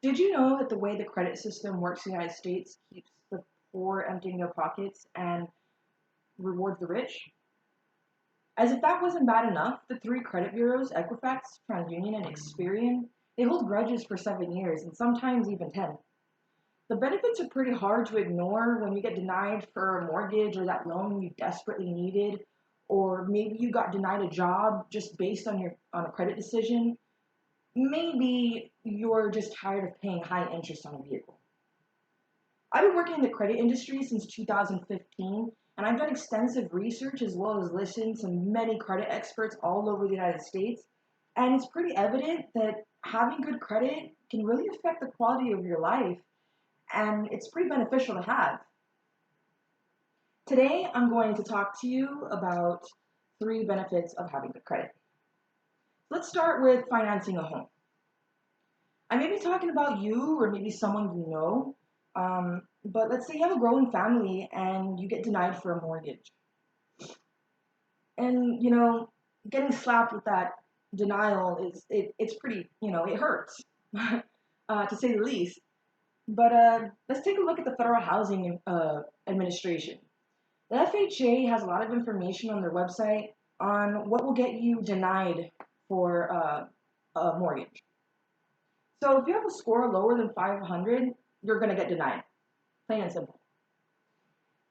Did you know that the way the credit system works in the United States keeps the poor emptying their pockets and rewards the rich? As if that wasn't bad enough, the three credit bureaus, Equifax, TransUnion, and Experian, they hold grudges for 7 years and sometimes even 10. The benefits are pretty hard to ignore when you get denied for a mortgage or that loan you desperately needed, or maybe you got denied a job just based on a credit decision. Maybe you're just tired of paying high interest on a vehicle. I've been working in the credit industry since 2015, and I've done extensive research as well as listened to many credit experts all over the United States. And it's pretty evident that having good credit can really affect the quality of your life, and it's pretty beneficial to have. Today, I'm going to talk to you about three benefits of having good credit. Let's start with financing a home. I may be talking about you or maybe someone you know, but let's say you have a growing family and you get denied for a mortgage. And, getting slapped with that denial it's pretty, it hurts, to say the least. But let's take a look at the Federal Housing Administration. The FHA has a lot of information on their website on what will get you denied for a mortgage. So if you have a score lower than 500, you're going to get denied, plain and simple.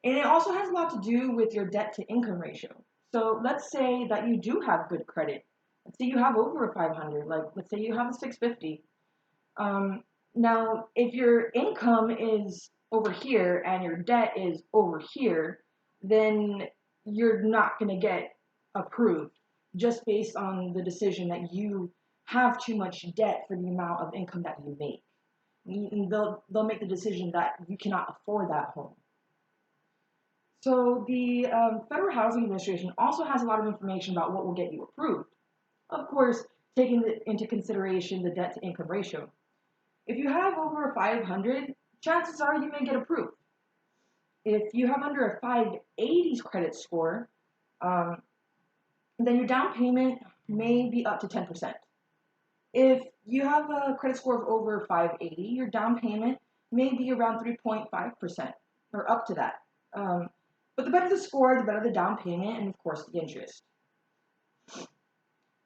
And it also has a lot to do with your debt to income ratio. So let's say that you do have good credit. Let's say you have over a 500, like let's say you have a 650. Now, if your income is over here and your debt is over here, then you're not going to get approved just based on the decision that you have too much debt for the amount of income that you make. They'll make the decision that you cannot afford that home. So the Federal Housing Administration also has a lot of information about what will get you approved. Of course, taking into consideration the debt to income ratio. If you have over a 500, chances are you may get approved. If you have under a 580 credit score, then your down payment may be up to 10%. If you have a credit score of over 580, your down payment may be around 3.5% or up to that. But the better the score, the better the down payment, and of course the interest.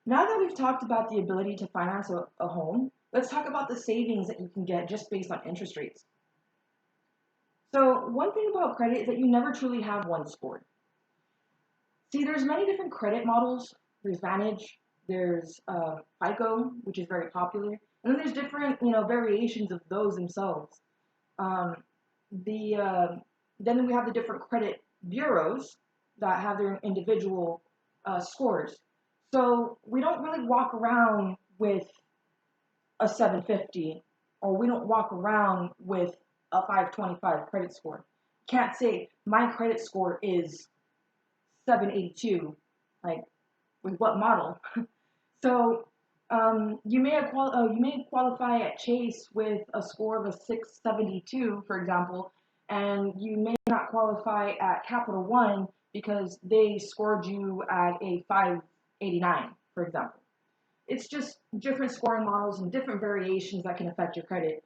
Now that we've talked about the ability to finance a home, let's talk about the savings that you can get just based on interest rates. So one thing about credit is that you never truly have one score. See, there's many different credit models. There's Vantage, there's FICO, which is very popular, and then there's different, variations of those themselves. Then we have the different credit bureaus that have their individual scores. So we don't really walk around with a 750, or we don't walk around with a 525 credit score. Can't say my credit score is 782, like with what model? So you may qualify at Chase with a score of a 672, for example, and you may not qualify at Capital One because they scored you at a 589, for example. It's just different scoring models and different variations that can affect your credit.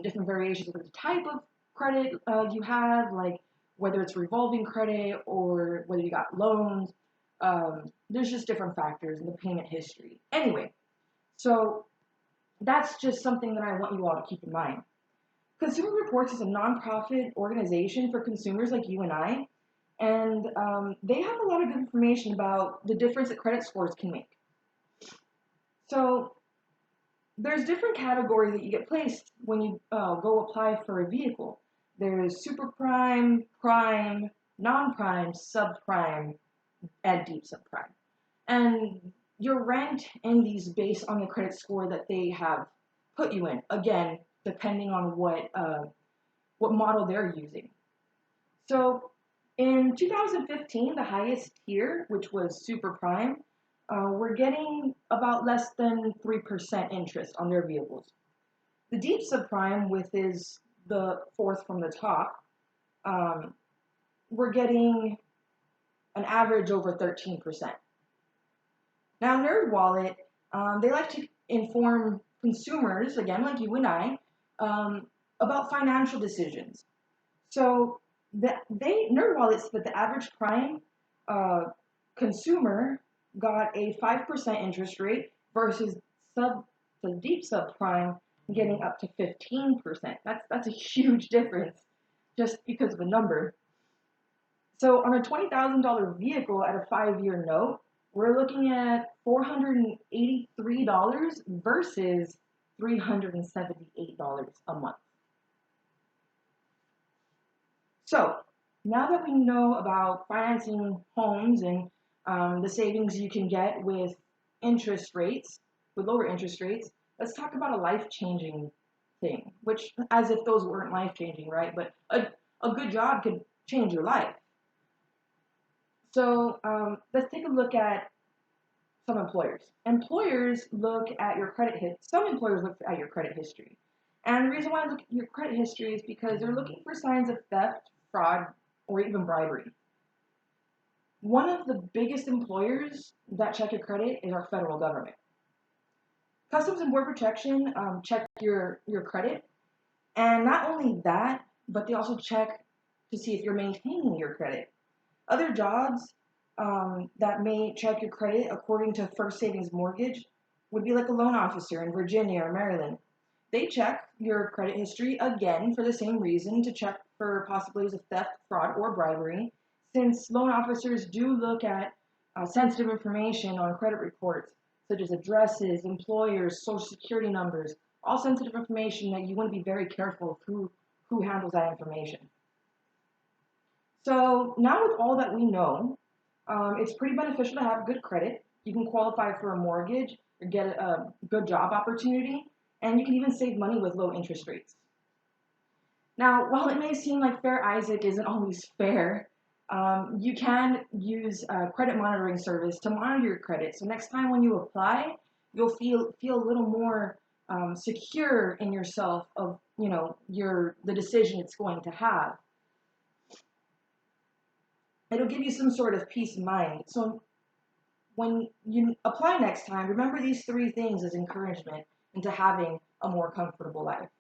Different variations of the type of credit you have, like whether it's revolving credit or whether you got loans. There's just different factors in the payment history. Anyway, so that's just something that I want you all to keep in mind. Consumer Reports is a nonprofit organization for consumers like you and I, and they have a lot of good information about the difference that credit scores can make. So there's different categories that you get placed when you go apply for a vehicle. There's super prime, prime, non-prime, subprime, and deep subprime. And you're ranked in these based on the credit score that they have put you in. Again, depending on what model they're using. So in 2015, the highest tier, which was super prime, we're getting about less than 3% interest on their vehicles. The deep subprime, which is the fourth from the top, we're getting an average over 13%. Now, NerdWallet, they like to inform consumers, again, like you and I, about financial decisions. So NerdWallet said that the average prime uh, consumer got a 5% interest rate versus sub the deep subprime getting up to 15%. That's a huge difference just because of a number. So on a $20,000 vehicle at a 5-year note, we're looking at $483 versus $378 a month. So now that we know about financing homes and the savings you can get with interest rates, with lower interest rates, let's talk about a life-changing thing, which as if those weren't life-changing, right? But a good job could change your life. So let's take a look at some employers. Employers look at your some employers look at your credit history. And the reason why I look at your credit history is because they're looking for signs of theft, fraud, or even bribery. One of the biggest employers that check your credit is our federal government. Customs and Border Protection check your credit. And not only that, but they also check to see if you're maintaining your credit. Other jobs that may check your credit according to First Savings Mortgage would be like a loan officer in Virginia or Maryland. They check your credit history again for the same reason, to check for possibilities of theft, fraud, or bribery, since loan officers do look at sensitive information on credit reports, such as addresses, employers, social security numbers, all sensitive information that you want to be very careful of who handles that information. So now with all that we know, it's pretty beneficial to have good credit. You can qualify for a mortgage or get a good job opportunity, and you can even save money with low interest rates. Now, while it may seem like Fair Isaac isn't always fair, you can use a credit monitoring service to monitor your credit. So next time when you apply, you'll feel a little more secure in yourself of the decision it's going to have. It'll give you some sort of peace of mind. So when you apply next time, remember these 3 things as encouragement into having a more comfortable life.